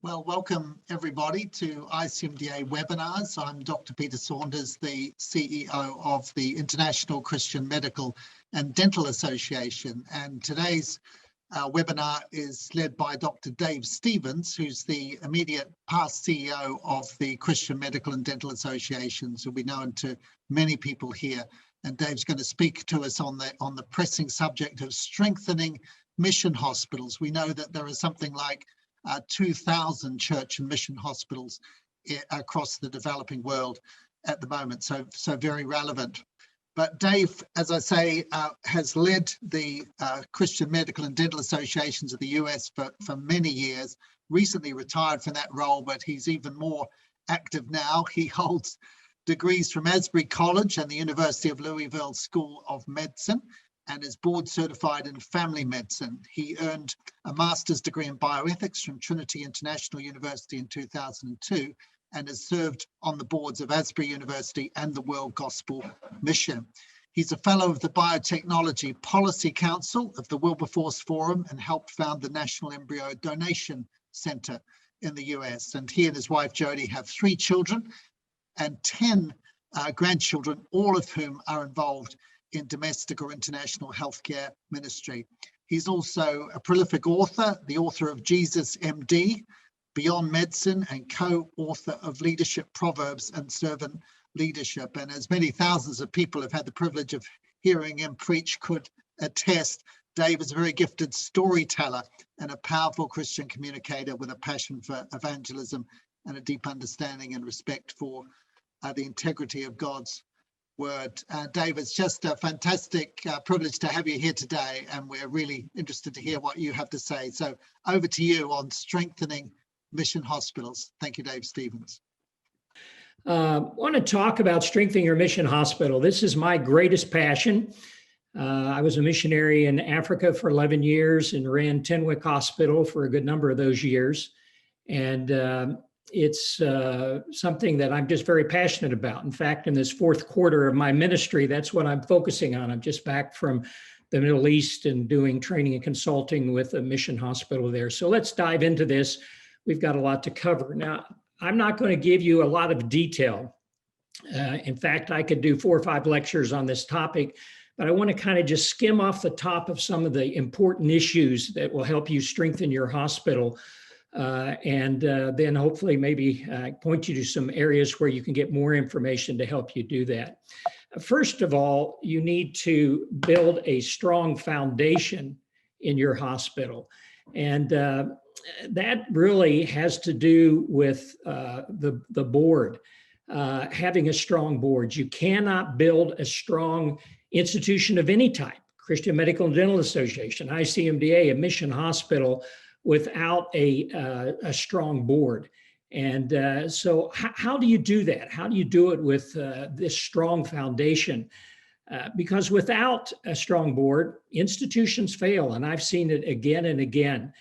Well, welcome everybody to ICMDA webinars. I'm Dr. Peter Saunders, the CEO of the International Christian Medical and Dental Association. And today's webinar is led by Dr. Dave Stevens, who's the immediate past CEO of the Christian Medical and Dental Associations, who'll be known to many people here. And Dave's going to speak to us on the pressing subject of strengthening mission hospitals. We know that there are something like 2,000 church and mission hospitals across the developing world at the moment, so very relevant. But Dave, as I say, has led the Christian Medical and Dental Associations of the US for many years, recently retired from that role, but he's even more active now. He holds degrees from Asbury College and the University of Louisville School of Medicine, and is board certified in family medicine. He earned a master's degree in bioethics from Trinity International University in 2002 and has served on the boards of Asbury University and the World Gospel Mission. He's a fellow of the Biotechnology Policy Council of the Wilberforce Forum and helped found the National Embryo Donation Center in the US. And he and his wife Jody have 3 children and 10 grandchildren, all of whom are involved in domestic or international healthcare ministry. He's also a prolific author, the author of Jesus MD, Beyond Medicine, and co-author of Leadership Proverbs and Servant Leadership. And as many thousands of people have had the privilege of hearing him preach could attest, Dave is a very gifted storyteller and a powerful Christian communicator with a passion for evangelism and a deep understanding and respect for the integrity of God's word. Dave, it's just a fantastic privilege to have you here today, and we're really interested to hear what you have to say. So over to you on strengthening mission hospitals. Thank you, Dave Stevens. I want to talk about strengthening your mission hospital. This is my greatest passion. I was a missionary in Africa for 11 years and ran Tenwick Hospital for a good number of those years. And it's something that I'm just very passionate about. In fact, in this 4th quarter of my ministry, that's what I'm focusing on. I'm just back from the Middle East and doing training and consulting with a mission hospital there. So let's dive into this. We've got a lot to cover. Now, I'm not going to give you a lot of detail. In fact, I could do 4 or 5 lectures on this topic, but I want to kind of just skim off the top of some of the important issues that will help you strengthen your hospital. And then hopefully maybe point you to some areas where you can get more information to help you do that. First of all, you need to build a strong foundation in your hospital. And that really has to do with the board, having a strong board. You cannot build a strong institution of any type, Christian Medical and Dental Association, ICMDA, a mission hospital, without a strong board. And so how do you do that? How do you do it with this strong foundation? Because without a strong board, institutions fail. And I've seen it again and again.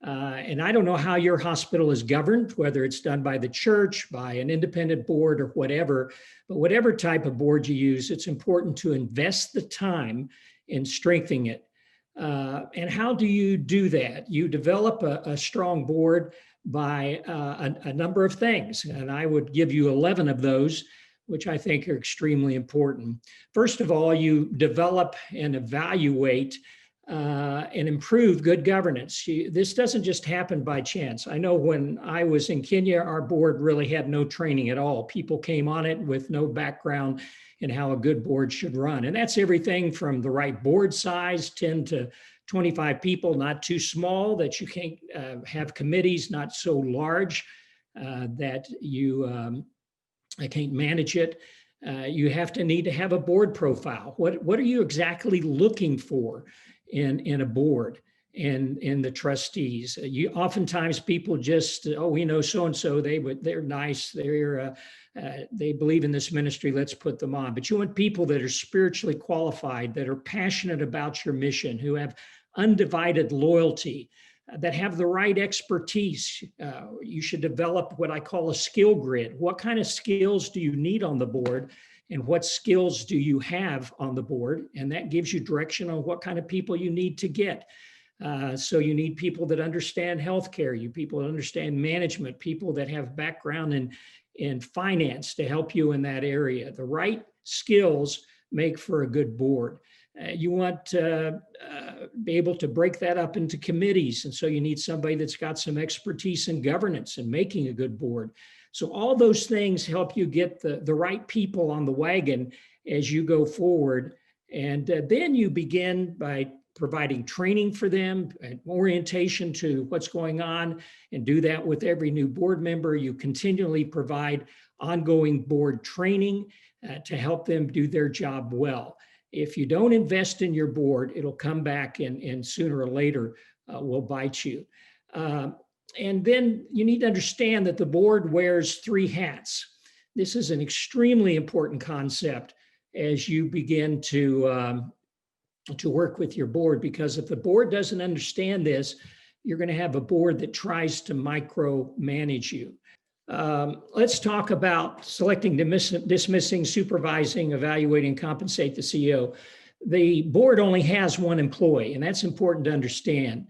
And I don't know how your hospital is governed, whether it's done by the church, by an independent board or whatever, but whatever type of board you use, it's important to invest the time in strengthening it. And how do you do that? You develop a strong board by a number of things, and I would give you 11 of those, which I think are extremely important. First of all, you develop and evaluate and improve good governance. This doesn't just happen by chance. I know when I was in Kenya, our board really had no training at all. People came on it with no background in how a good board should run. And that's everything from the right board size, 10 to 25 people, not too small, that you can't have committees, not so large that you can't manage it. You have to need to have a board profile. What are you exactly looking for in a board and in the trustees? Oftentimes people just, we know so-and-so, they're nice, they believe in this ministry, let's put them on. But you want people that are spiritually qualified, that are passionate about your mission, who have undivided loyalty, that have the right expertise. You should develop what I call a skill grid. What kind of skills do you need on the board? And what skills do you have on the board? And that gives you direction on what kind of people you need to get. So you need people that understand healthcare, you people that understand management, people that have background in finance to help you in that area. The right skills make for a good board. You want to be able to break that up into committees. And so you need somebody that's got some expertise in governance and making a good board. So all those things help you get the right people on the wagon as you go forward. And then you begin by providing training for them, and orientation to what's going on, and do that with every new board member. You continually provide ongoing board training to help them do their job well. If you don't invest in your board, it'll come back and sooner or later will bite you. And then you need to understand that the board wears 3 hats. This is an extremely important concept as you begin to work with your board, because if the board doesn't understand this, you're going to have a board that tries to micromanage you. Let's talk about selecting, dismissing, supervising, evaluating, compensate the CEO. The board only has 1 employee, and that's important to understand.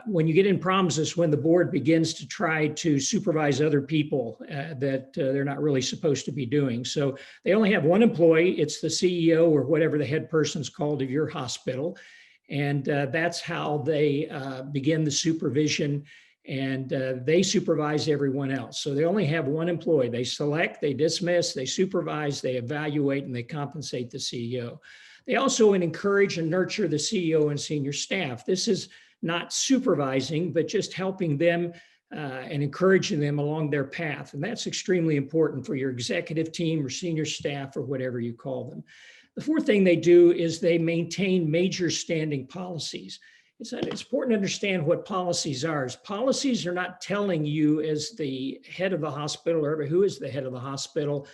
When you get in problems is when the board begins to try to supervise other people that they're not really supposed to be doing. So they only have 1 employee. It's the CEO or whatever the head person's called of your hospital. And that's how they begin the supervision, and they supervise everyone else. So they only have 1 employee. They select, they dismiss, they supervise, they evaluate, and they compensate the CEO. They also encourage and nurture the CEO and senior staff. This is not supervising, but just helping them and encouraging them along their path. And that's extremely important for your executive team or senior staff or whatever you call them. The 4th thing they do is they maintain major standing policies. It's important to understand what policies are. Policies are not telling you as the head of the hospital or who is the head of the hospital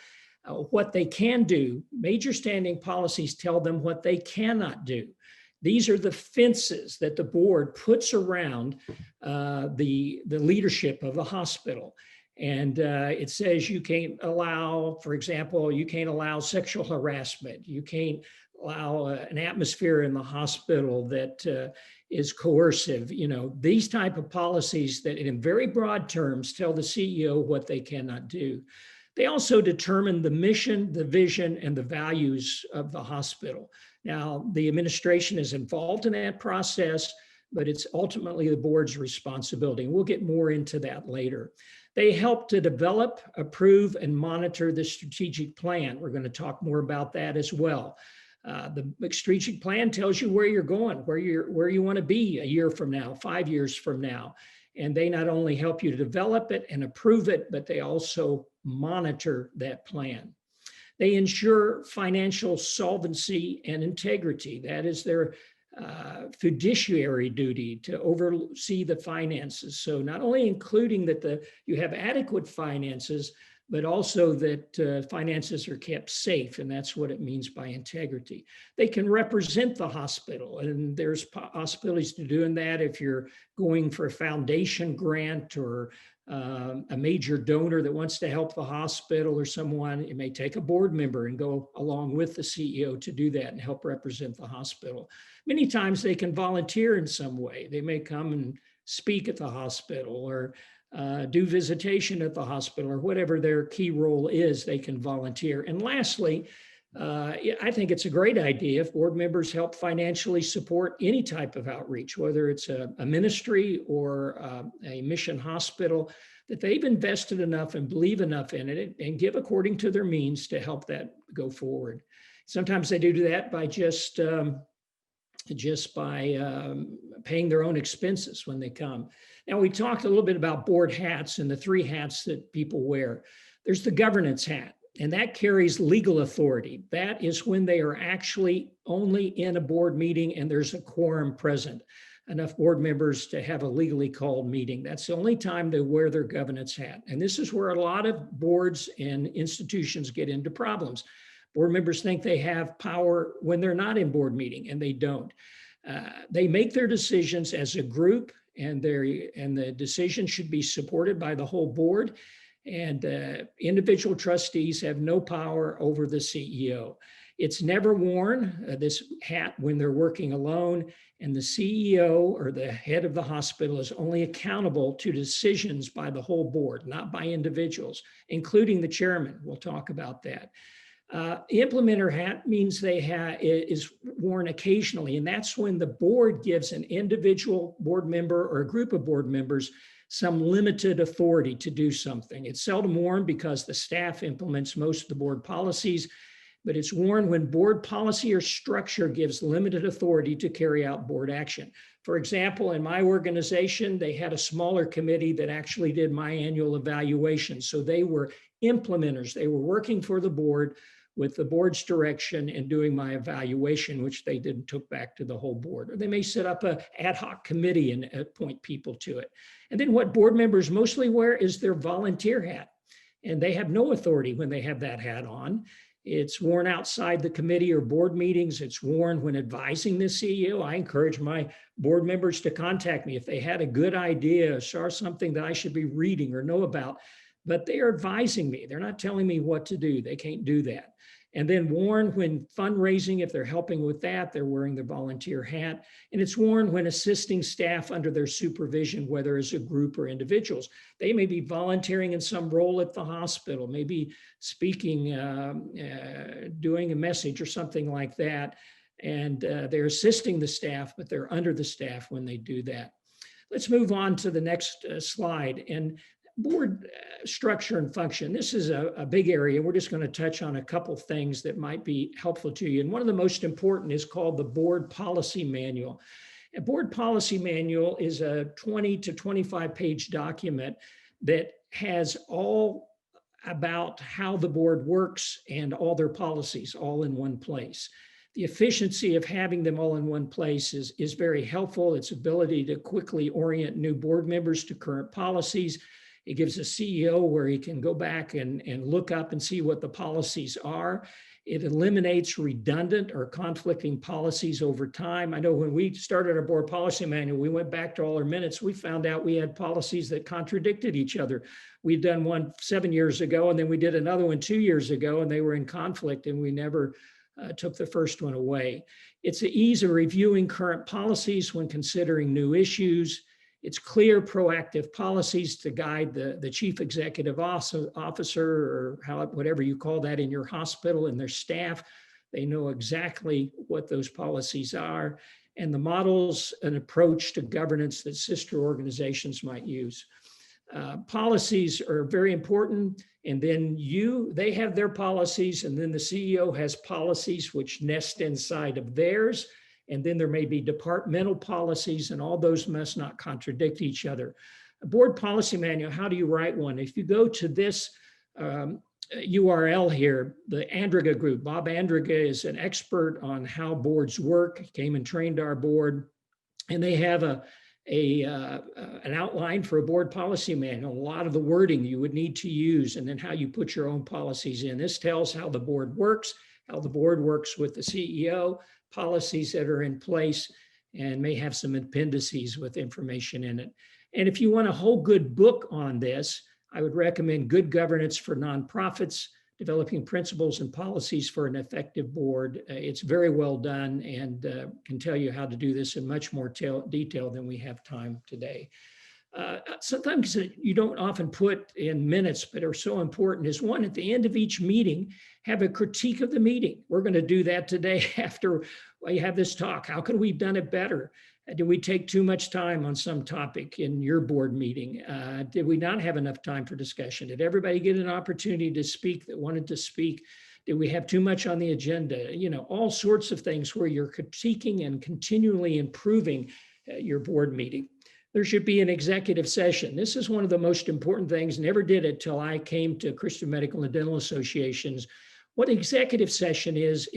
what they can do. Major standing policies tell them what they cannot do. These are the fences that the board puts around the leadership of the hospital. And it says you can't allow, for example, you can't allow sexual harassment. You can't allow an atmosphere in the hospital that is coercive. You know, these type of policies that in very broad terms tell the CEO what they cannot do. They also determine the mission, the vision, and the values of the hospital. Now, the administration is involved in that process, but it's ultimately the board's responsibility. And we'll get more into that later. They help to develop, approve, and monitor the strategic plan. We're going to talk more about that as well. The strategic plan tells you where you're going, where you want to be a year from now, 5 years from now. And they not only help you to develop it and approve it, but they also monitor that plan. They ensure financial solvency and integrity. That is their fiduciary duty to oversee the finances. So not only including that you have adequate finances, but also that finances are kept safe. And that's what it means by integrity. They can represent the hospital, and there's possibilities to doing that if you're going for a foundation grant or a major donor that wants to help the hospital or someone. It may take a board member and go along with the CEO to do that and help represent the hospital. Many times they can volunteer in some way. They may come and speak at the hospital or do visitation at the hospital, or whatever their key role is, they can volunteer. And lastly, I think it's a great idea if board members help financially support any type of outreach, whether it's a ministry or a mission hospital, that they've invested enough and believe enough in it and give according to their means to help that go forward. Sometimes they do that by just by paying their own expenses when they come. Now, we talked a little bit about board hats and the 3 hats that people wear. There's the governance hat, and that carries legal authority. That is when they are actually only in a board meeting and there's a quorum present, enough board members to have a legally called meeting. That's the only time they wear their governance hat. And this is where a lot of boards and institutions get into problems. Board members think they have power when they're not in board meeting, and they don't. They make their decisions as a group, and the decision should be supported by the whole board. And individual trustees have no power over the CEO. It's never worn, this hat, when they're working alone, and the CEO or the head of the hospital is only accountable to decisions by the whole board, not by individuals, including the chairman. We'll talk about that. Implementer hat means is worn occasionally, and that's when the board gives an individual board member or a group of board members some limited authority to do something. It's seldom worn because the staff implements most of the board policies, but it's worn when board policy or structure gives limited authority to carry out board action. For example, in my organization, they had a smaller committee that actually did my annual evaluation. So they were implementers. They were working for the board with the board's direction and doing my evaluation, which they then took back to the whole board. Or they may set up an ad hoc committee and appoint people to it. And then what board members mostly wear is their volunteer hat. And they have no authority when they have that hat on. It's worn outside the committee or board meetings. It's worn when advising the CEO. I encourage my board members to contact me if they had a good idea or something that I should be reading or know about, but they are advising me. They're not telling me what to do. They can't do that. And then worn when fundraising, if they're helping with that, they're wearing their volunteer hat. And it's worn when assisting staff under their supervision, whether as a group or individuals. They may be volunteering in some role at the hospital, maybe speaking, doing a message or something like that. And they're assisting the staff, but they're under the staff when they do that. Let's move on to the next slide. And board structure and function. This is a big area. We're just going to touch on a couple things that might be helpful to you. And one of the most important is called the Board Policy Manual. A Board Policy Manual is a 20 to 25 page document that has all about how the board works and all their policies all in one place. The efficiency of having them all in one place is very helpful. Its ability to quickly orient new board members to current policies. It gives a CEO where he can go back and look up and see what the policies are. It eliminates redundant or conflicting policies over time. I know when we started our board policy manual, we went back to all our minutes. We found out we had policies that contradicted each other. We'd done one 7 years ago, and then we did another one 2 years ago, and they were in conflict, and we never took the first one away. It's the ease of reviewing current policies when considering new issues. It's clear, proactive policies to guide the chief executive officer or whatever you call that in your hospital and their staff. They know exactly what those policies are, and the models and approach to governance that sister organizations might use. Policies are very important, and then they have their policies, and then the CEO has policies which nest inside of theirs. And then there may be departmental policies, and all those must not contradict each other. A board policy manual, how do you write one? If you go to this URL here, the Andriga group, Bob Andriga is an expert on how boards work. He came and trained our board, and they have an outline for a board policy manual, a lot of the wording you would need to use, and then how you put your own policies in. This tells how the board works with the CEO, policies that are in place, and may have some appendices with information in it. And if you want a whole good book on this, I would recommend Good Governance for Nonprofits, Developing Principles and Policies for an Effective Board. It's very well done and can tell you how to do this in much more detail than we have time today. Sometimes you don't often put in minutes, but are so important is one, at the end of each meeting, have a critique of the meeting. We're going to do that today after we have this talk. How could we have done it better? Did we take too much time on some topic in your board meeting? Did we not have enough time for discussion? Did everybody get an opportunity to speak that wanted to speak? Did we have too much on the agenda? You know, all sorts of things where you're critiquing and continually improving your board meeting. There should be an executive session. This is one of the most important things. Never did it till I came to Christian Medical and Dental Associations. What executive session is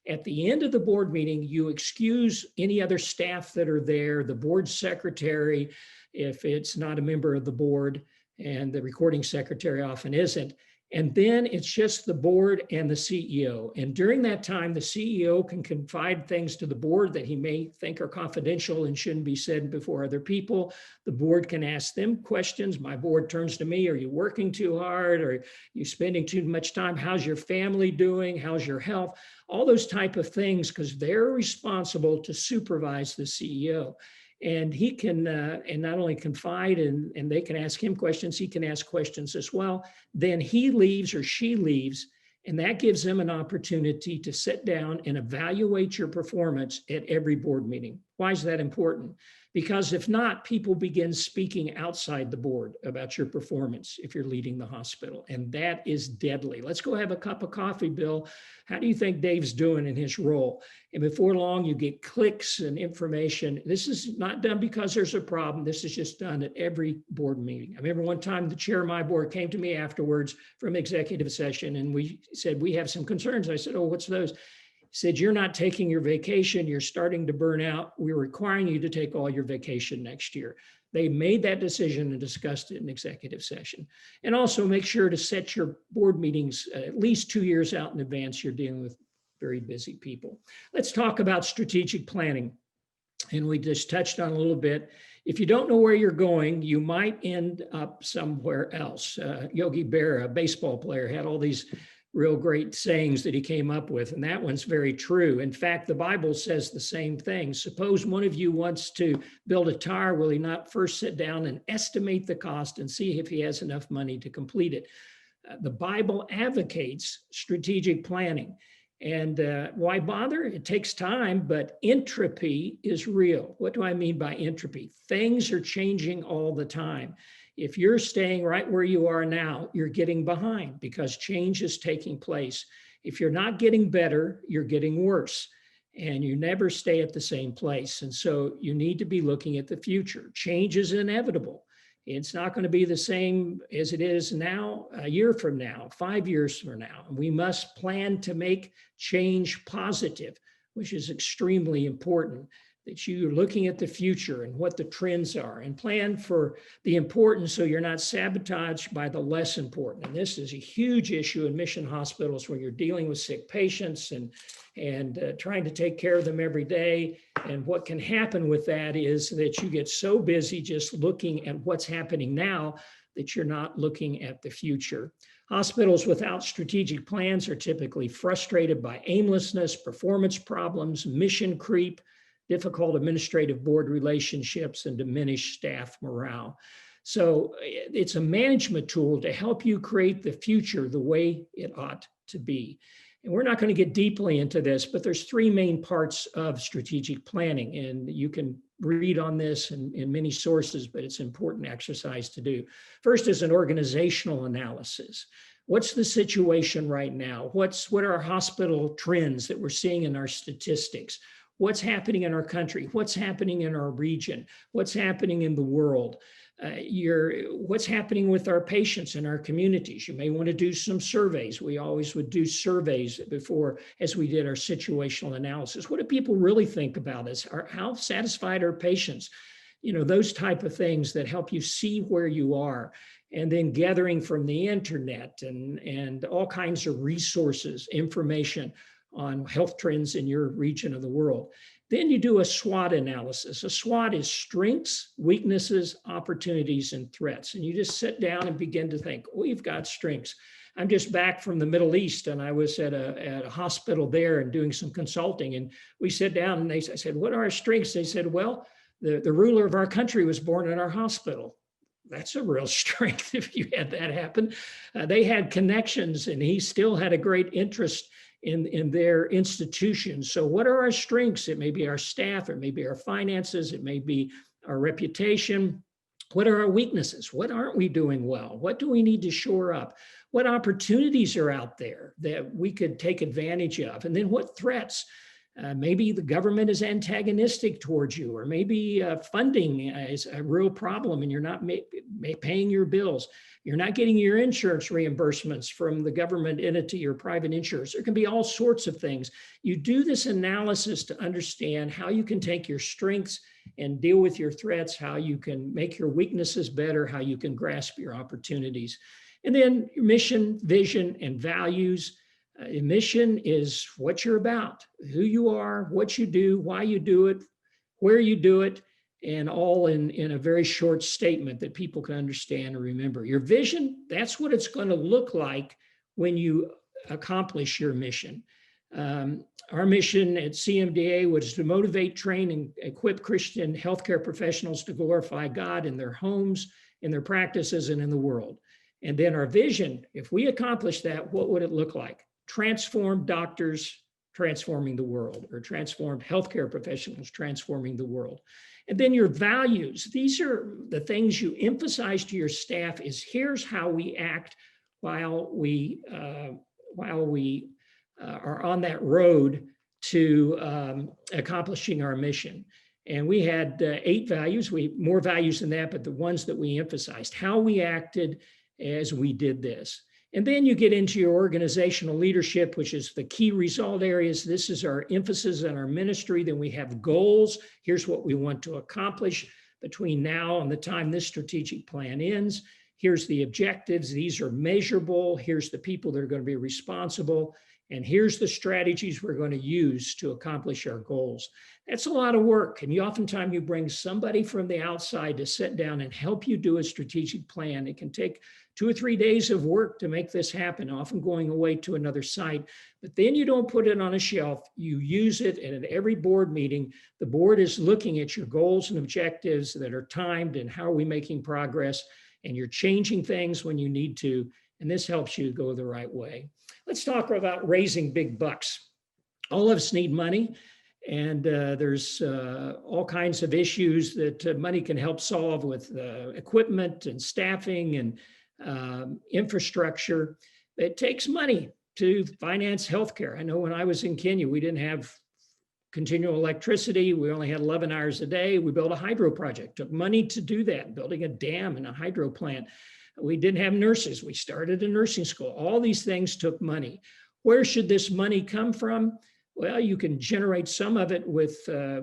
at the end of the board meeting, you excuse any other staff that are there, the board secretary, if it's not a member of the board, and the recording secretary often isn't. And then it's just the board and the CEO. And during that time, the CEO can confide things to the board that he may think are confidential and shouldn't be said before other people. The board can ask them questions. My board turns to me, are you working too hard? Are you spending too much time? How's your family doing? How's your health? All those type of things, because they're responsible to supervise the CEO. And he can and not only confide and they can ask him questions, he can ask questions as well. Then he leaves or she leaves, and that gives them an opportunity to sit down and evaluate your performance at every board meeting. Why is that important? Because if not, people begin speaking outside the board about your performance if you're leading the hospital, and that is deadly. Let's go have a cup of coffee, Bill. How do you think Dave's doing in his role? And before long, you get clicks and information. This is not done because there's a problem. This is just done at every board meeting. I remember one time the chair of my board came to me afterwards from executive session, and we said, we have some concerns. I said, oh, what's those? He said, you're not taking your vacation. You're starting to burn out. We're requiring you to take all your vacation next year. They made that decision and discussed it in executive session. And also make sure to set your board meetings at least 2 years out in advance. You're dealing with very busy people. Let's talk about strategic planning. And we just touched on a little bit. If you don't know where you're going, you might end up somewhere else. Yogi Berra, a baseball player, had all these real great sayings that he came up with, and that one's very true. In fact, the Bible says the same thing. Suppose one of you wants to build a tower, will he not first sit down and estimate the cost and see if he has enough money to complete it? The Bible advocates strategic planning. And why bother? It takes time, but entropy is real. What do I mean by entropy? Things are changing all the time. If you're staying right where you are now, you're getting behind because change is taking place. If you're not getting better, you're getting worse, and you never stay at the same place. And so you need to be looking at the future. Change is inevitable. It's not going to be the same as it is now, a year from now, 5 years from now. And we must plan to make change positive, which is extremely important, that you're looking at the future and what the trends are and plan for the important so you're not sabotaged by the less important. And this is a huge issue in mission hospitals where you're dealing with sick patients and trying to take care of them every day. And what can happen with that is that you get so busy just looking at what's happening now that you're not looking at the future. Hospitals without strategic plans are typically frustrated by aimlessness, performance problems, mission creep, difficult administrative board relationships, and diminished staff morale. So it's a management tool to help you create the future the way it ought to be. And we're not going to get deeply into this, but there's three main parts of strategic planning. And you can read on this in many sources, but it's an important exercise to do. First is an organizational analysis. What's the situation right now? What are our hospital trends that we're seeing in our statistics? What's happening in our country? What's happening in our region? What's happening in the world? What's happening with our patients in our communities? You may want to do some surveys. We always would do surveys before as we did our situational analysis. What do people really think about us? How satisfied are patients? You know, those type of things that help you see where you are. And then gathering from the internet and all kinds of resources, information on health trends in your region of the world. Then you do a SWOT analysis. A SWOT is strengths, weaknesses, opportunities, and threats. And you just sit down and begin to think, we've got strengths. I'm just back from the Middle East, and I was at a hospital there and doing some consulting. And we sat down and I said, what are our strengths? They said, well, the ruler of our country was born in our hospital. That's a real strength if you had that happen. They had connections, and he still had a great interest in their institutions. So what are our strengths? It may be our staff, it may be our finances, it may be our reputation. What are our weaknesses? What aren't we doing well? What do we need to shore up? What opportunities are out there that we could take advantage of? And then what threats? Maybe the government is antagonistic towards you, or maybe funding is a real problem and you're not paying your bills. You're not getting your insurance reimbursements from the government entity or private insurers. There can be all sorts of things. You do this analysis to understand how you can take your strengths and deal with your threats, how you can make your weaknesses better, how you can grasp your opportunities. And then your mission, vision, and values. Mission is what you're about, who you are, what you do, why you do it, where you do it, and all in a very short statement that people can understand and remember. Your vision, that's what it's going to look like when you accomplish your mission. Our mission at CMDA was to motivate, train, and equip Christian healthcare professionals to glorify God in their homes, in their practices, and in the world. And then our vision, if we accomplish that, what would it look like? Transformed doctors transforming the world, or transformed healthcare professionals transforming the world. And then your values, these are the things you emphasize to your staff is here's how we act while we are on that road to accomplishing our mission. And we had 8 values, more values than that, but the ones that we emphasized, how we acted as we did this. And then you get into your organizational leadership, which is the key result areas. This is our emphasis on our ministry. Then we have goals. Here's what we want to accomplish between now and the time this strategic plan ends. Here's the objectives. These are measurable. Here's the people that are going to be responsible. And here's the strategies we're going to use to accomplish our goals. That's a lot of work. And oftentimes you bring somebody from the outside to sit down and help you do a strategic plan. It can take 2 or 3 days of work to make this happen, often going away to another site. But then you don't put it on a shelf. You use it, and at every board meeting, the board is looking at your goals and objectives that are timed and how are we making progress, and you're changing things when you need to, and this helps you go the right way. Let's talk about raising big bucks. All of us need money, and there's all kinds of issues that money can help solve with equipment and staffing and infrastructure. It takes money to finance healthcare. I know when I was in Kenya, we didn't have continual electricity. We only had 11 hours a day. We built a hydro project, took money to do that, building a dam and a hydro plant. We didn't have nurses. We started a nursing school. All these things took money. Where should this money come from? Well, you can generate some of it with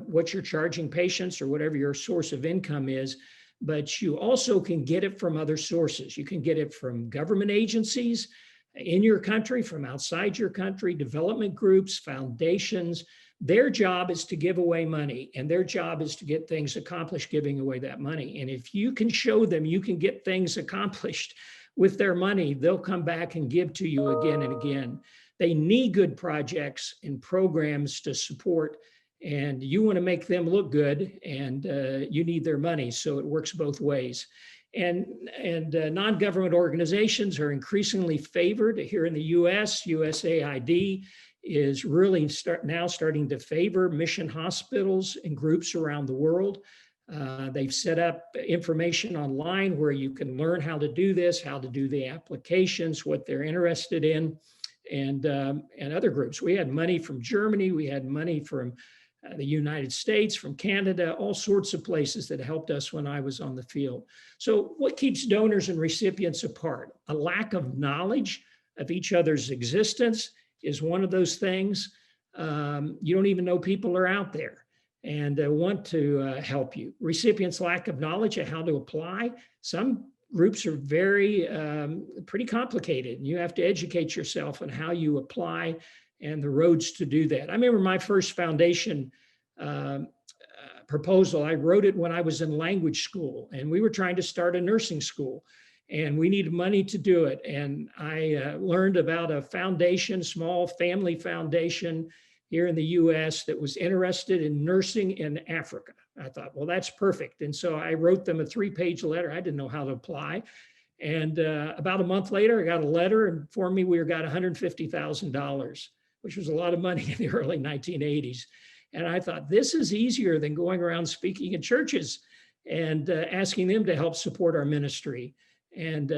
what you're charging patients or whatever your source of income is, but you also can get it from other sources. You can get it from government agencies in your country, from outside your country, development groups, foundations. Their job is to give away money, and their job is to get things accomplished giving away that money. And if you can show them you can get things accomplished with their money, they'll come back and give to you again and again. They need good projects and programs to support, and you want to make them look good, and you need their money. So it works both ways. And non-government organizations are increasingly favored here in the US. USAID is really starting to favor mission hospitals and groups around the world. They've set up information online where you can learn how to do this, how to do the applications, what they're interested in, and other groups. We had money from Germany, we had money from the United States, from Canada, all sorts of places that helped us when I was on the field. So what keeps donors and recipients apart? A lack of knowledge of each other's existence is one of those things. You don't even know people are out there and want to help you. Recipients' lack of knowledge of how to apply. Some groups are pretty complicated, and you have to educate yourself on how you apply and the roads to do that. I remember my first foundation proposal. I wrote it when I was in language school, and we were trying to start a nursing school, and we needed money to do it. And I learned about a foundation, small family foundation here in the US that was interested in nursing in Africa. I thought, well, that's perfect. And so I wrote them a 3-page letter. I didn't know how to apply. And about a month later, I got a letter and informed me we got $150,000, which was a lot of money in the early 1980s. And I thought, this is easier than going around speaking in churches and asking them to help support our ministry. And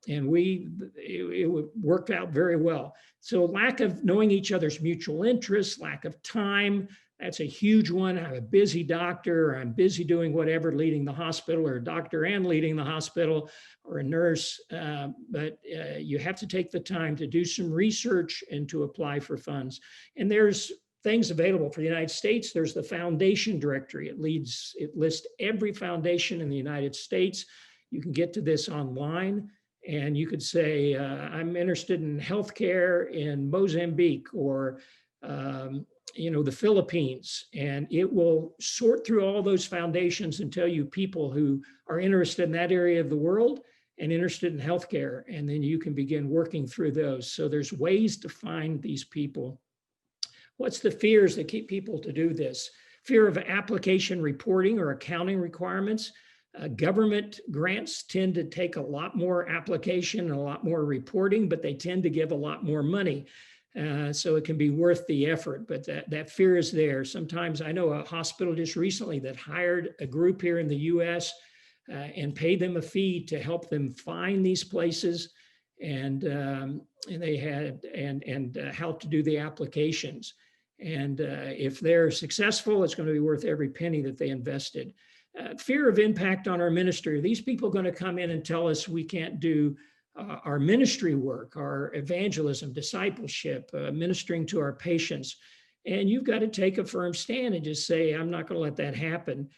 it worked out very well. So lack of knowing each other's mutual interests, lack of time, that's a huge one. I'm a busy doctor, or I'm busy doing whatever, leading the hospital, or a doctor and leading the hospital, or a nurse. But you have to take the time to do some research and to apply for funds. And there's things available for the United States. There's the foundation directory. It lists every foundation in the United States. You can get to this online, And you could say, I'm interested in healthcare in Mozambique or, the Philippines. And it will sort through all those foundations and tell you people who are interested in that area of the world and interested in healthcare. And then you can begin working through those. So there's ways to find these people. What's the fears that keep people to do this? Fear of application reporting or accounting requirements. Government grants tend to take a lot more application and a lot more reporting, but they tend to give a lot more money. So it can be worth the effort, but that fear is there. Sometimes I know a hospital just recently that hired a group here in the US and paid them a fee to help them find these places and they had and how to do the applications. And if they're successful, it's going to be worth every penny that they invested. Fear of impact on our ministry. Are these people going to come in and tell us we can't do our ministry work, our evangelism, discipleship, ministering to our patients? And you've got to take a firm stand and just say, I'm not going to let that happen.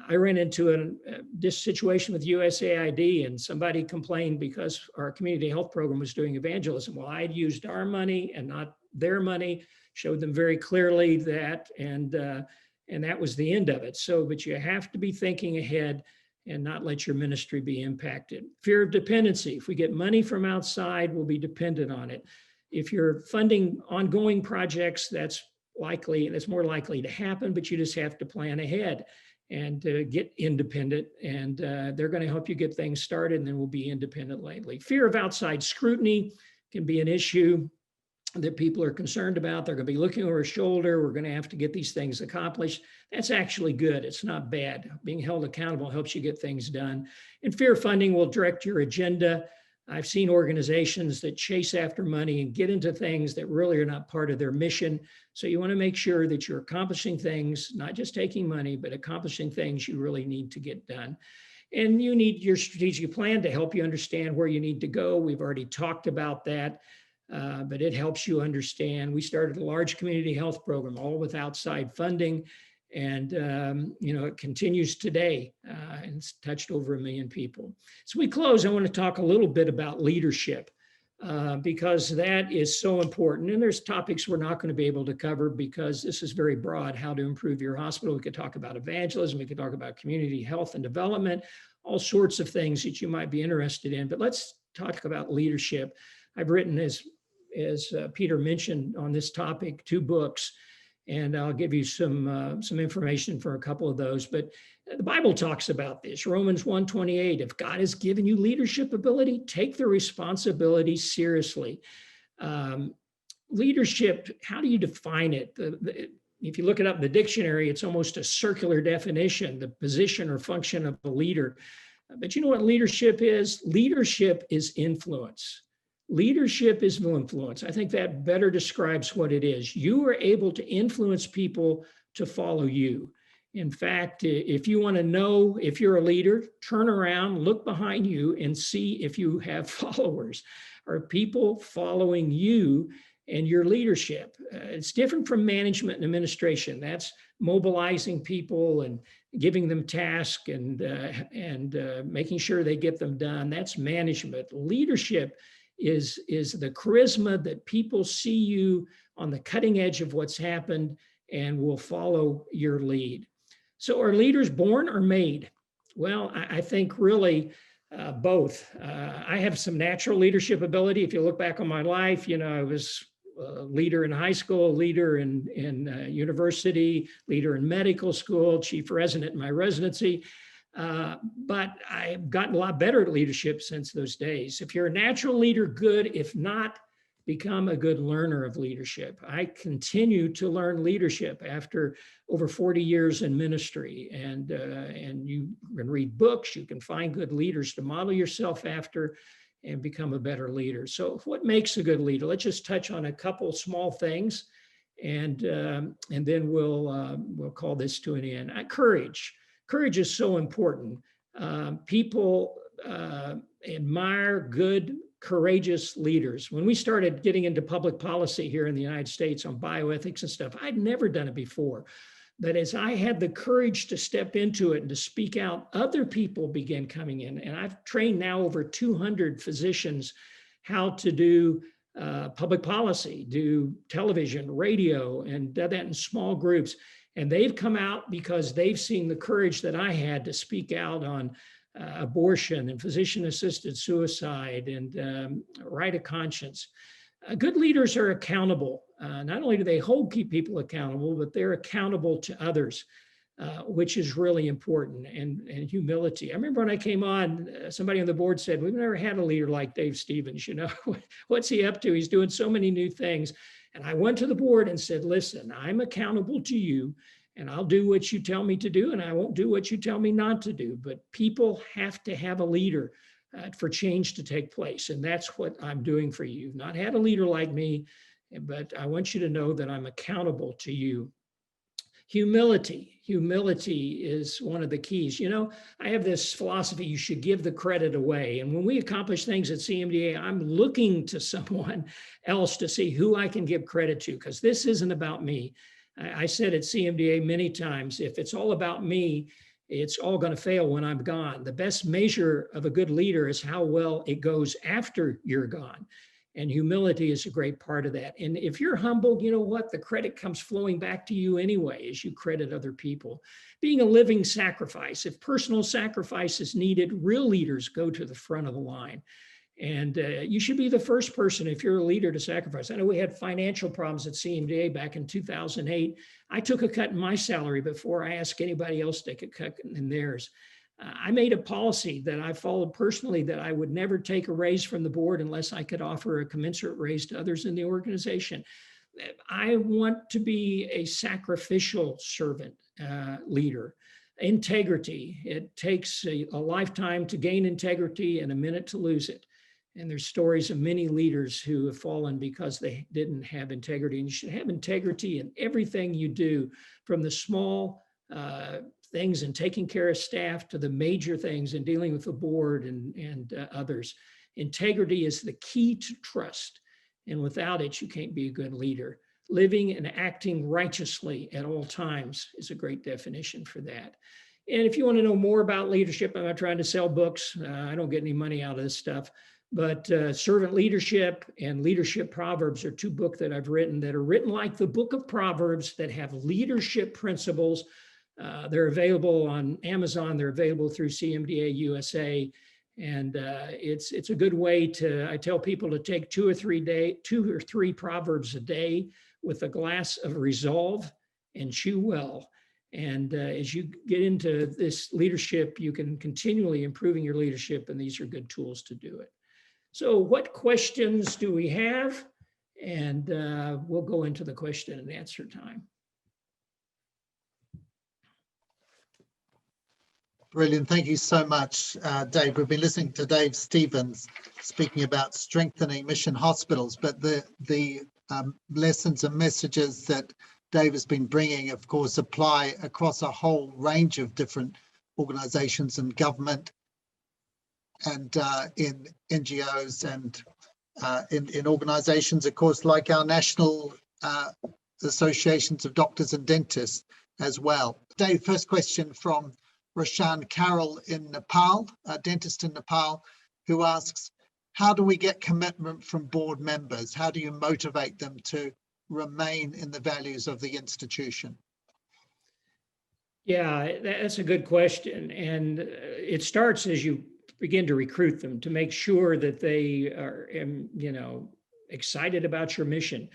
I ran into this situation with USAID, and somebody complained because our community health program was doing evangelism. Well, I had used our money and not their money, showed them very clearly that, and that was the end of it. So, but you have to be thinking ahead and not let your ministry be impacted. Fear of dependency. If we get money from outside, we'll be dependent on it. If you're funding ongoing projects, that's more likely to happen, but you just have to plan ahead and get independent, and they're going to help you get things started, and then we'll be independent lately. Fear of outside scrutiny can be an issue that people are concerned about. They're going to be looking over his shoulder. We're going to have to get these things accomplished. That's actually good. It's not bad. Being held accountable helps you get things done. And fear funding will direct your agenda. I've seen organizations that chase after money and get into things that really are not part of their mission. So you want to make sure that you're accomplishing things, not just taking money, but accomplishing things you really need to get done. And you need your strategic plan to help you understand where you need to go. We've already talked about that. But it helps you understand. We started a large community health program, all with outside funding, and it continues today, and it's touched over 1 million people. So we close. I want to talk a little bit about leadership because that is so important. And there's topics we're not going to be able to cover because this is very broad. How to improve your hospital. We could talk about evangelism. We could talk about community health and development, all sorts of things that you might be interested in. But let's talk about leadership. I've written, as Peter mentioned on this topic, 2 books, and I'll give you some information for a couple of those. But the Bible talks about this. Romans 1:28, if God has given you leadership ability, take the responsibility seriously. Leadership, how do you define it? If you look it up in the dictionary, it's almost a circular definition, the position or function of a leader. But you know what leadership is? Leadership is influence. Leadership is influence. I think that better describes what it is. You are able to influence people to follow you. In fact, if you want to know if you're a leader, turn around, look behind you, and see if you have followers. Are people following you and your leadership? It's different from management and administration. That's mobilizing people and giving them tasks and making sure they get them done. That's management. Leadership is the charisma that people see you on the cutting edge of what's happened and will follow your lead. So are leaders born or made? Well, I think really both. I have some natural leadership ability. If you look back on my life, I was a leader in high school, leader in university, leader in medical school, chief resident in my residency. But I've gotten a lot better at leadership since those days. If you're a natural leader, good. If not, become a good learner of leadership. I continue to learn leadership after over 40 years in ministry. And you can read books, you can find good leaders to model yourself after and become a better leader. So what makes a good leader? Let's just touch on a couple small things and then we'll call this to an end. Courage. Courage is so important. People admire good, courageous leaders. When we started getting into public policy here in the United States on bioethics and stuff, I'd never done it before. But as I had the courage to step into it and to speak out, other people began coming in. And I've trained now over 200 physicians how to do public policy, do television, radio, and done that in small groups. And they've come out because they've seen the courage that I had to speak out on abortion and physician-assisted suicide and right of conscience. Good leaders are accountable. Not only do they keep people accountable, but they're accountable to others, which is really important, and humility. I remember when I came on, somebody on the board said, we've never had a leader like Dave Stevens. What's he up to? He's doing so many new things. And I went to the board and said, listen, I'm accountable to you, and I'll do what you tell me to do, and I won't do what you tell me not to do. But people have to have a leader for change to take place. And that's what I'm doing for you. You've not had a leader like me, but I want you to know that I'm accountable to you. Humility is one of the keys. I have this philosophy, you should give the credit away. And when we accomplish things at CMDA, I'm looking to someone else to see who I can give credit to, because this isn't about me. I said at CMDA many times, if it's all about me, it's all going to fail when I'm gone. The best measure of a good leader is how well it goes after you're gone. And humility is a great part of that. And if you're humbled, you know what? The credit comes flowing back to you anyway as you credit other people. Being a living sacrifice. If personal sacrifice is needed, real leaders go to the front of the line. And you should be the first person, if you're a leader, to sacrifice. I know we had financial problems at CMDA back in 2008. I took a cut in my salary before I asked anybody else to take a cut in theirs. I made a policy that I followed personally, that I would never take a raise from the board unless I could offer a commensurate raise to others in the organization. I want to be a sacrificial servant leader. Integrity. It takes a lifetime to gain integrity and a minute to lose it. And there's stories of many leaders who have fallen because they didn't have integrity. And you should have integrity in everything you do, from the small things and taking care of staff to the major things and dealing with the board and others. Integrity is the key to trust. And without it, you can't be a good leader. Living and acting righteously at all times is a great definition for that. And if you want to know more about leadership, I'm not trying to sell books. I don't get any money out of this stuff. But Servant Leadership and Leadership Proverbs are two books that I've written that are written like the book of Proverbs, that have leadership principles. They're available on Amazon. They're available through CMDA USA. And it's a good way I tell people to take 2 or 3 Proverbs a day with a glass of resolve and chew well. And as you get into this leadership, you can continually improving your leadership, and these are good tools to do it. So what questions do we have? And we'll go into the question and answer time. Brilliant. Thank you so much, Dave. We've been listening to Dave Stevens speaking about strengthening mission hospitals, but the lessons and messages that Dave has been bringing, of course, apply across a whole range of different organizations and government, and in NGOs, and in organizations, of course, like our national associations of doctors and dentists as well. Dave, first question from Roshan Carroll in Nepal, a dentist in Nepal, who asks, how do we get commitment from board members? How do you motivate them to remain in the values of the institution? Yeah, that's a good question. And it starts as you begin to recruit them, to make sure that they are, excited about your mission.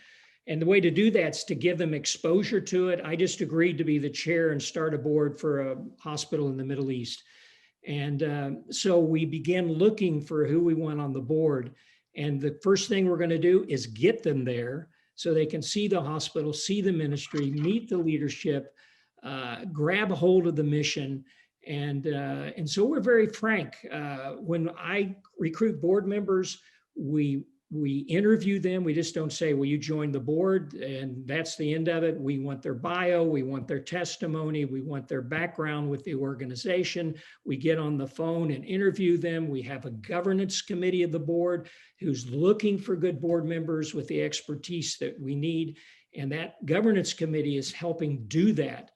And the way to do that is to give them exposure to it. I just agreed to be the chair and start a board for a hospital in the Middle East. And so we began looking for who we want on the board. And the first thing we're going to do is get them there so they can see the hospital, see the ministry, meet the leadership, grab a hold of the mission. And so we're very frank. When I recruit board members, we interview them. We just don't say, will you join the board? And that's the end of it. We want their bio. We want their testimony. We want their background with the organization. We get on the phone and interview them. We have a governance committee of the board who's looking for good board members with the expertise that we need. And that governance committee is helping do that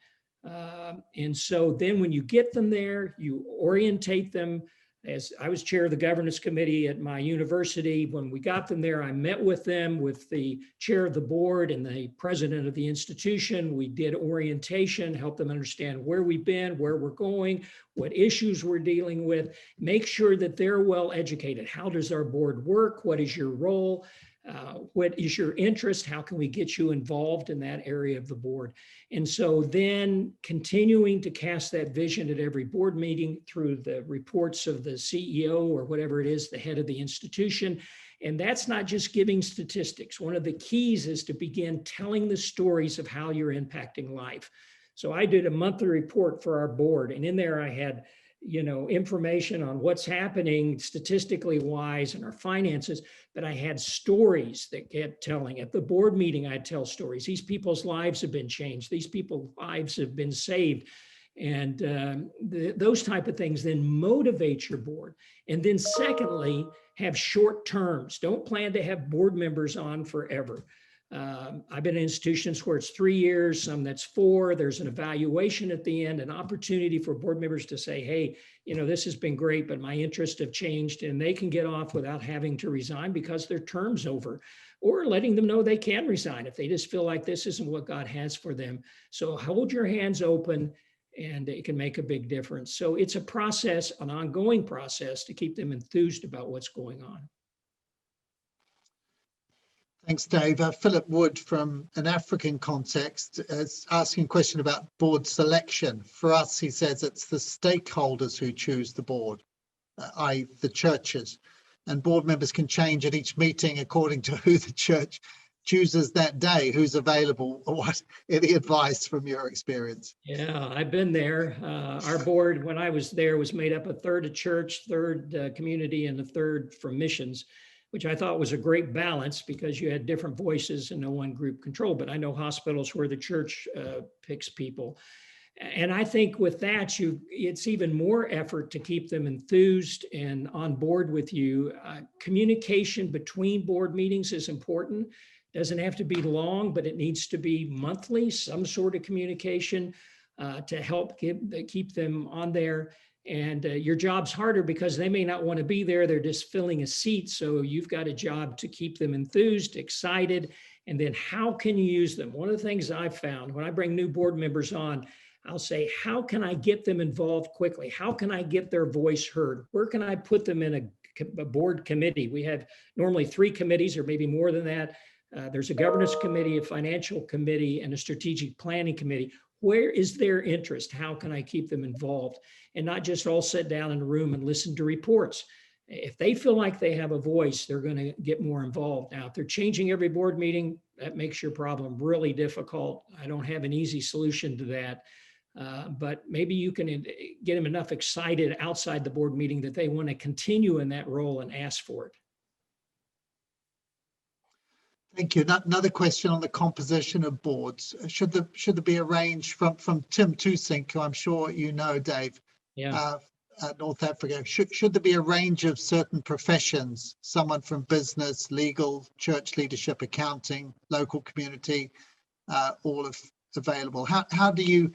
And so then when you get them there, you orientate them. As I was chair of the governance committee at my university, when we got them there, I met with them, with the chair of the board and the president of the institution. We did orientation, help them understand where we've been, where we're going, what issues we're dealing with, make sure that they're well educated. How does our board work? What is your role? What is your interest? How can we get you involved in that area of the board? And so then continuing to cast that vision at every board meeting through the reports of the CEO or whatever it is, the head of the institution. And that's not just giving statistics. One of the keys is to begin telling the stories of how you're impacting life. So I did a monthly report for our board, and in there I had information on what's happening statistically wise in our finances, but I had stories that kept telling. At the board meeting, I'd tell stories. These people's lives have been changed. These people's lives have been saved. And those type of things then motivate your board. And then secondly, have short terms. Don't plan to have board members on forever. I've been in institutions where it's 3 years, some that's 4. There's an evaluation at the end, an opportunity for board members to say, hey, this has been great, but my interests have changed, and they can get off without having to resign because their term's over, or letting them know they can resign if they just feel like this isn't what God has for them. So hold your hands open, and it can make a big difference. So it's a process, an ongoing process to keep them enthused about what's going on. Thanks, Dave. Philip Wood from an African context is asking a question about board selection. For us, he says it's the stakeholders who choose the board, i.e. the churches, and board members can change at each meeting according to who the church chooses that day, who's available. What any advice from your experience? Yeah, I've been there. Our board, when I was there, was made up a third of church, third community, and a third from missions, which I thought was a great balance because you had different voices and no one group control. But I know hospitals where the church picks people. And I think with that, it's even more effort to keep them enthused and on board with you. Communication between board meetings is important. Doesn't have to be long, but it needs to be monthly, some sort of communication to help keep them on there. And your job's harder because they may not want to be there. They're just filling a seat. So you've got a job to keep them enthused, excited. And then how can you use them? One of the things I've found when I bring new board members on, I'll say, how can I get them involved quickly? How can I get their voice heard? Where can I put them in a board committee? We have normally 3 committees or maybe more than that. There's a governance committee, a financial committee, and a strategic planning committee. Where is their interest? How can I keep them involved? And not just all sit down in a room and listen to reports. If they feel like they have a voice, they're going to get more involved. Now, if they're changing every board meeting, that makes your problem really difficult. I don't have an easy solution to that. But maybe you can get them enough excited outside the board meeting that they want to continue in that role and ask for it. Thank you. Another question on the composition of boards. Should there be a range from Tim Tusink, who I'm sure you know, Dave, North Africa? Should there be a range of certain professions, someone from business, legal, church leadership, accounting, local community, all available? How do you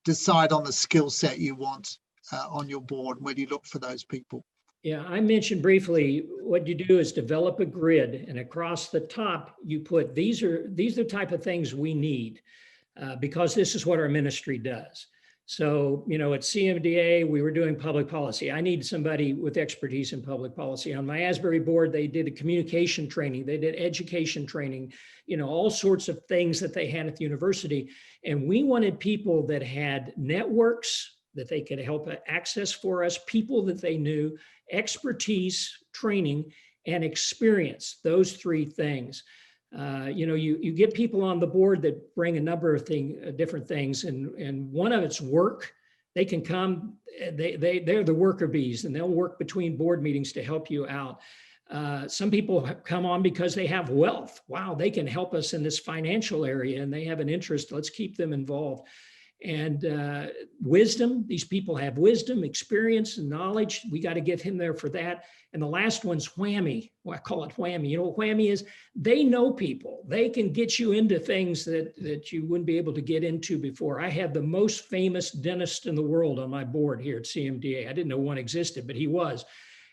decide on the skill set you want on your board? Where do you look for those people? Yeah, I mentioned briefly what you do is develop a grid, and across the top you put these are the type of things we need because this is what our ministry does. So, at CMDA, we were doing public policy. I need somebody with expertise in public policy. On my Asbury board, they did a communication training. They did education training, all sorts of things that they had at the university. And we wanted people that had networks that they could help access for us, people that they knew, expertise, training, and experience, those 3 things. You get people on the board that bring a number of different things, and one of it's work. They can come, they're the worker bees, and they'll work between board meetings to help you out. Some people come on because they have wealth. Wow, they can help us in this financial area, and they have an interest. Let's keep them involved. And wisdom, these people have wisdom, experience, and knowledge. We got to give him there for that. And the last one's whammy. Well, I call it whammy. You know what whammy is? They know people. They can get you into things that you wouldn't be able to get into before. I had the most famous dentist in the world on my board here at CMDA. I didn't know one existed, but he was.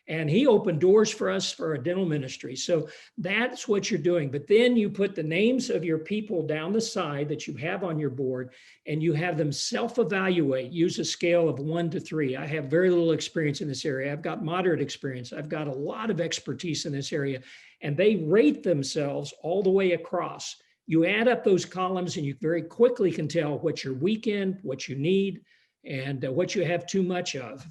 And he opened doors for us for our dental ministry. So that's what you're doing. But then you put the names of your people down the side that you have on your board, and you have them self-evaluate, use a scale of 1 to 3. I have very little experience in this area. I've got moderate experience. I've got a lot of expertise in this area. And they rate themselves all the way across. You add up those columns and you very quickly can tell what you're weak in, what you need, and what you have too much of.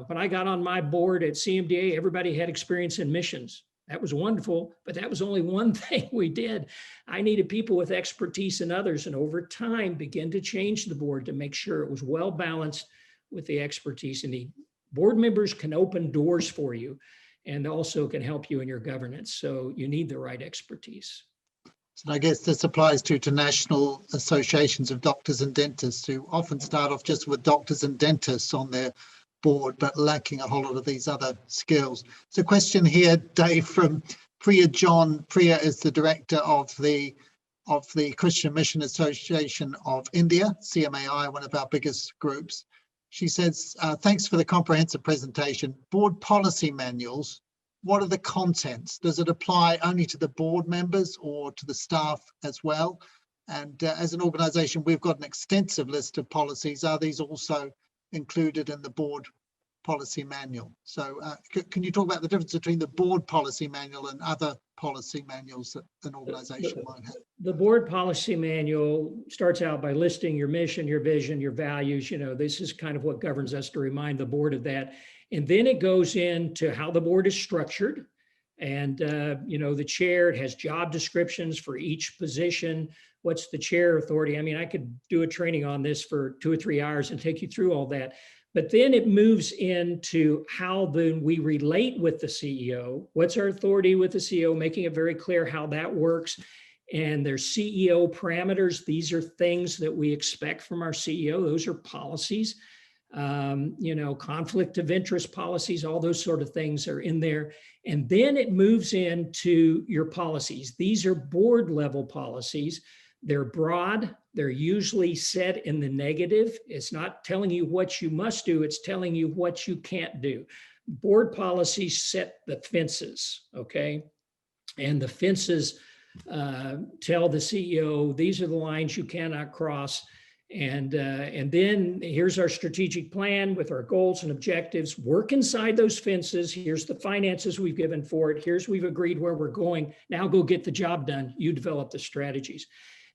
When I got on my board at CMDA, everybody had experience in missions. That was wonderful, but that was only one thing we did. I needed people with expertise in others, and over time began to change the board to make sure it was well balanced with the expertise in need. Board members can open doors for you and also can help you in your governance. So you need the right expertise. So I guess this applies to national associations of doctors and dentists who often start off just with doctors and dentists on their board, but lacking a whole lot of these other skills. So question here, Dave, from Priya John. Priya is the director of the Christian Mission Association of India, CMAI, one of our biggest groups. She says, thanks for the comprehensive presentation. Board policy manuals, what are the contents? Does it apply only to the board members or to the staff as well? And as an organization, we've got an extensive list of policies. Are these also included in the board policy manual? So can you talk about the difference between the board policy manual and other policy manuals that an organization might have? The board policy manual starts out by listing your mission, your vision, your values. You know, this is kind of what governs us, to remind the board of that. And then it goes into how the board is structured. And, you know, the chair, it has job descriptions for each position. What's the chair authority? I mean, I could do a training on this for 2 or 3 hours and take you through all that. But then it moves into how then we relate with the CEO. What's our authority with the CEO, making it very clear how that works. And there's CEO parameters. These are things that we expect from our CEO. Those are policies. You know, conflict of interest policies, all those sort of things are in there. And then it moves into your policies. These are board level policies. They're broad. They're usually set in the negative. It's not telling you what you must do. It's telling you what you can't do. Board policies set the fences, okay? And the fences tell the CEO, these are the lines you cannot cross. And then here's our strategic plan with our goals and objectives. Work inside those fences. Here's the finances we've given for it. Here's we've agreed where we're going. Now go get the job done. You develop the strategies.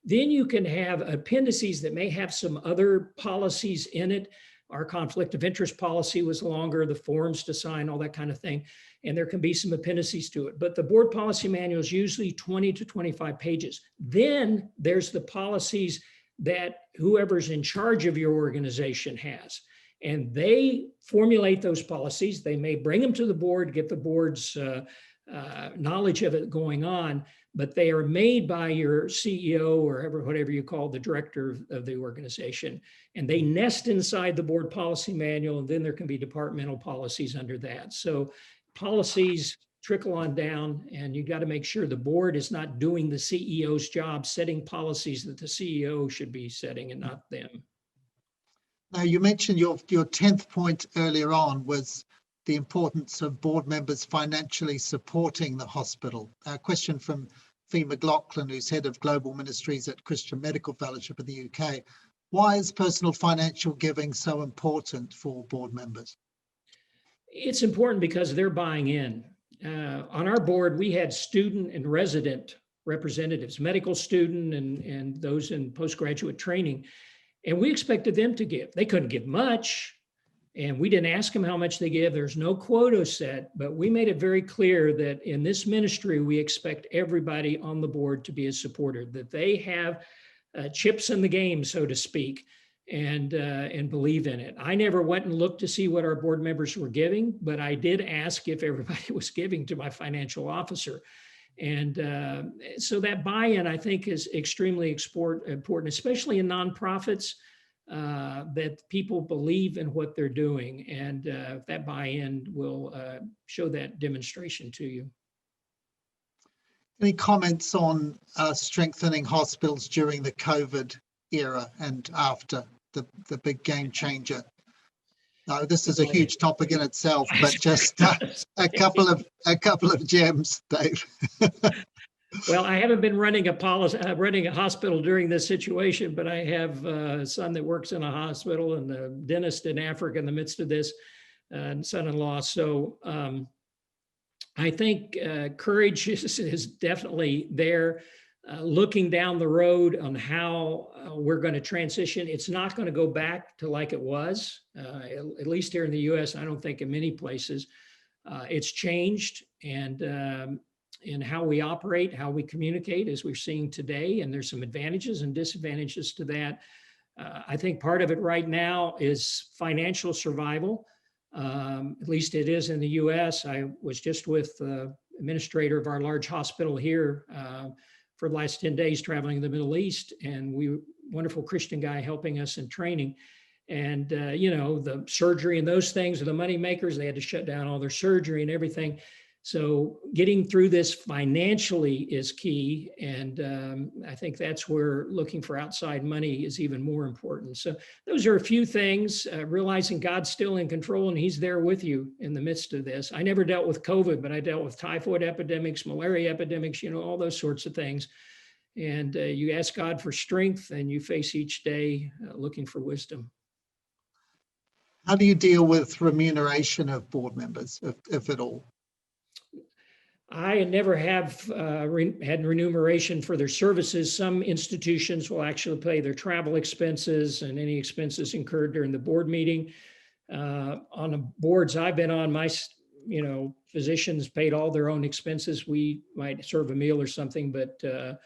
Then you can have appendices that may have some other policies in it. Our conflict of interest policy was longer, the forms to sign, all that kind of thing. And there can be some appendices to it. But the board policy manual is usually 20 to 25 pages. Then there's the policies that whoever's in charge of your organization has. And they formulate those policies. They may bring them to the board, get the board's knowledge of it going on, but they are made by your CEO or whatever you call the director of the organization. And they nest inside the board policy manual, and then there can be departmental policies under that. So policies trickle on down, and you got to make sure the board is not doing the CEO's job, setting policies that the CEO should be setting and not them. Now, you mentioned your 10th point earlier on was the importance of board members financially supporting the hospital. A question from Fee McLaughlin, who's head of global ministries at Christian Medical Fellowship in the UK. Why is personal financial giving so important for board members? It's important because they're buying in. On our board, we had student and resident representatives, medical student and those in postgraduate training, and we expected them to give. They couldn't give much, and we didn't ask them how much they give. There's no quota set, but we made it very clear that in this ministry, we expect everybody on the board to be a supporter, that they have chips in the game, so to speak, and believe in it. I never went and looked to see what our board members were giving, but I did ask if everybody was giving to my financial officer. And so that buy-in, I think, is extremely important, especially in nonprofits. that people believe in what they're doing, and that buy-in will show that demonstration to you. Any comments on strengthening hospitals during the COVID era and after, the big game changer? No, this is a huge topic in itself, but just a couple of gems, Dave. Well, I haven't been running a hospital during this situation, but I have a son that works in a hospital and a dentist in Africa in the midst of this, and son-in-law. So I think courage is definitely there. Looking down the road on how we're going to transition, it's not going to go back to like it was, at least here in the US. I don't think in many places. It's changed, and in how we operate, how we communicate, as we're seeing today, and there's some advantages and disadvantages to that. I think part of it right now is financial survival. At least it is in the US. I was just with the administrator of our large hospital here for the last 10 days traveling in the Middle East, and wonderful Christian guy helping us in training. And, the surgery and those things are the money makers. They had to shut down all their surgery and everything. So getting through this financially is key. And I think that's where looking for outside money is even more important. So those are a few things, realizing God's still in control and he's there with you in the midst of this. I never dealt with COVID, but I dealt with typhoid epidemics, malaria epidemics, all those sorts of things. And you ask God for strength and you face each day looking for wisdom. How do you deal with remuneration of board members, if at all? I never have had remuneration for their services. Some institutions will actually pay their travel expenses and any expenses incurred during the board meeting. On the boards I've been on, my physicians paid all their own expenses. We might serve a meal or something, but the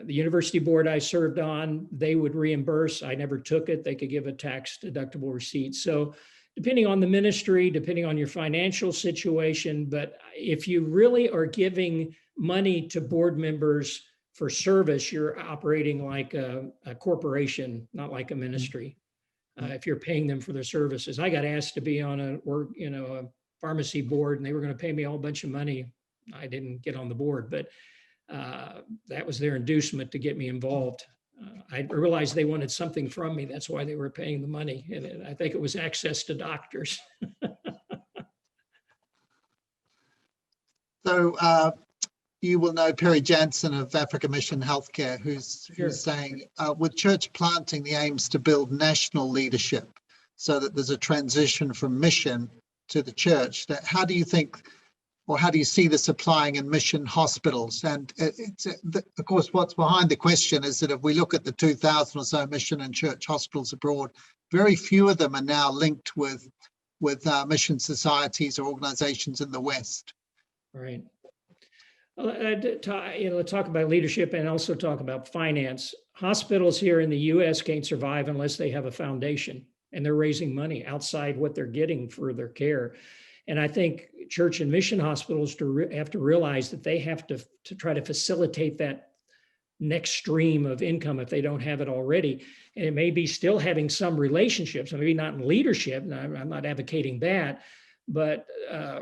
university board I served on, they would reimburse. I never took it. They could give a tax deductible receipt. So depending on the ministry, depending on your financial situation, but if you really are giving money to board members for service, you're operating like a corporation, not like a ministry. If you're paying them for their services. I got asked to be on a pharmacy board, and they were going to pay me a whole bunch of money. I didn't get on the board, but that was their inducement to get me involved. I realized they wanted something from me. That's why they were paying the money. And I think it was access to doctors. So you will know Perry Jansen of Africa Mission Healthcare, who's saying, with church planting, the aim's to build national leadership so that there's a transition from mission to the church. How do you think, or how do you see this applying in mission hospitals? And of course, what's behind the question is that if we look at the 2,000 or so mission and church hospitals abroad, very few of them are now linked with mission societies or organizations in the West. Right. Well, talk about leadership and also talk about finance. Hospitals here in the U.S. can't survive unless they have a foundation and they're raising money outside what they're getting for their care. And I think church and mission hospitals have to realize that they have to try to facilitate that next stream of income if they don't have it already. And it may be still having some relationships, maybe not in leadership, and I'm not advocating that, but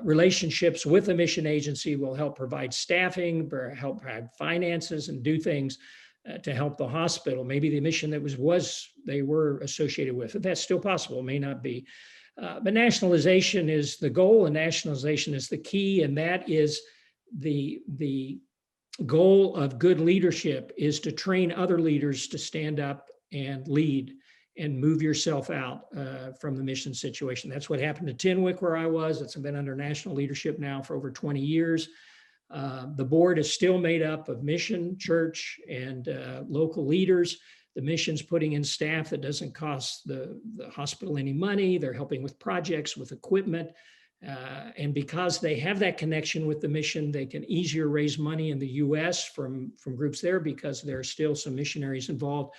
relationships with a mission agency will help provide staffing, help provide finances, and do things to help the hospital. Maybe the mission that they were associated with, that's still possible, may not be. But nationalization is the goal, and nationalization is the key, and that is the goal of good leadership is to train other leaders to stand up and lead and move yourself out from the mission situation. That's what happened to Tenwick, where I was. It's been under national leadership now for over 20 years. The board is still made up of mission, church, and local leaders. The mission's putting in staff that doesn't cost the hospital any money. They're helping with projects, with equipment. And because they have that connection with the mission, they can easier raise money in the US from groups there because there are still some missionaries involved.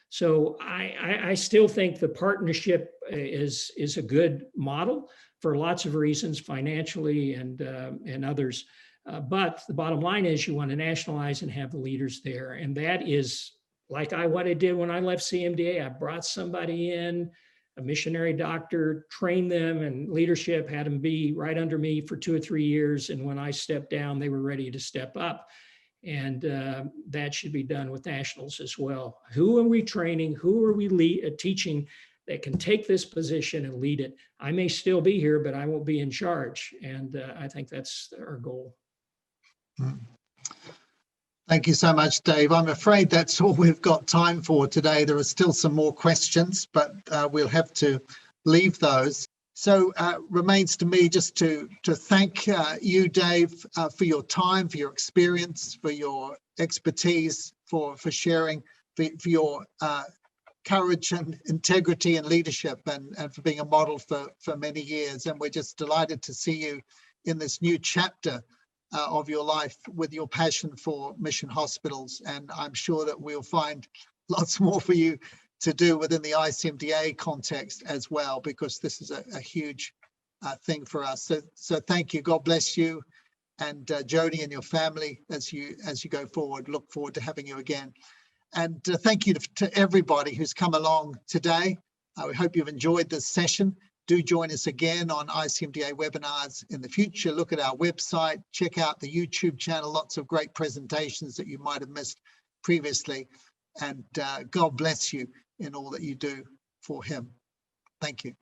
So I still think the partnership is a good model for lots of reasons, financially and others. But the bottom line is you want to nationalize and have the leaders there. And that is like what I did when I left CMDA. I brought somebody in, a missionary doctor, trained them in leadership, had them be right under me for 2 or 3 years. And when I stepped down, they were ready to step up. And that should be done with nationals as well. Who are we training? Who are we teaching that can take this position and lead it? I may still be here, but I won't be in charge. And I think that's our goal. Thank you so much, Dave. I'm afraid that's all we've got time for today. There are still some more questions, but we'll have to leave those. So remains to me just to thank you, Dave, for your time, for your experience, for your expertise, for sharing, for your courage and integrity and leadership, and for being a model for many years. And we're just delighted to see you in this new chapter of your life with your passion for mission hospitals. And I'm sure that we'll find lots more for you to do within the ICMDA context as well, because this is a huge thing for us. So thank you. God bless you, and Jody and your family as you go forward. Look forward to having you again. And thank you to everybody who's come along today. We hope you've enjoyed this session. Do join us again on ICMDA webinars in the future. Look at our website, check out the YouTube channel, lots of great presentations that you might have missed previously. And God bless you in all that you do for him. Thank you.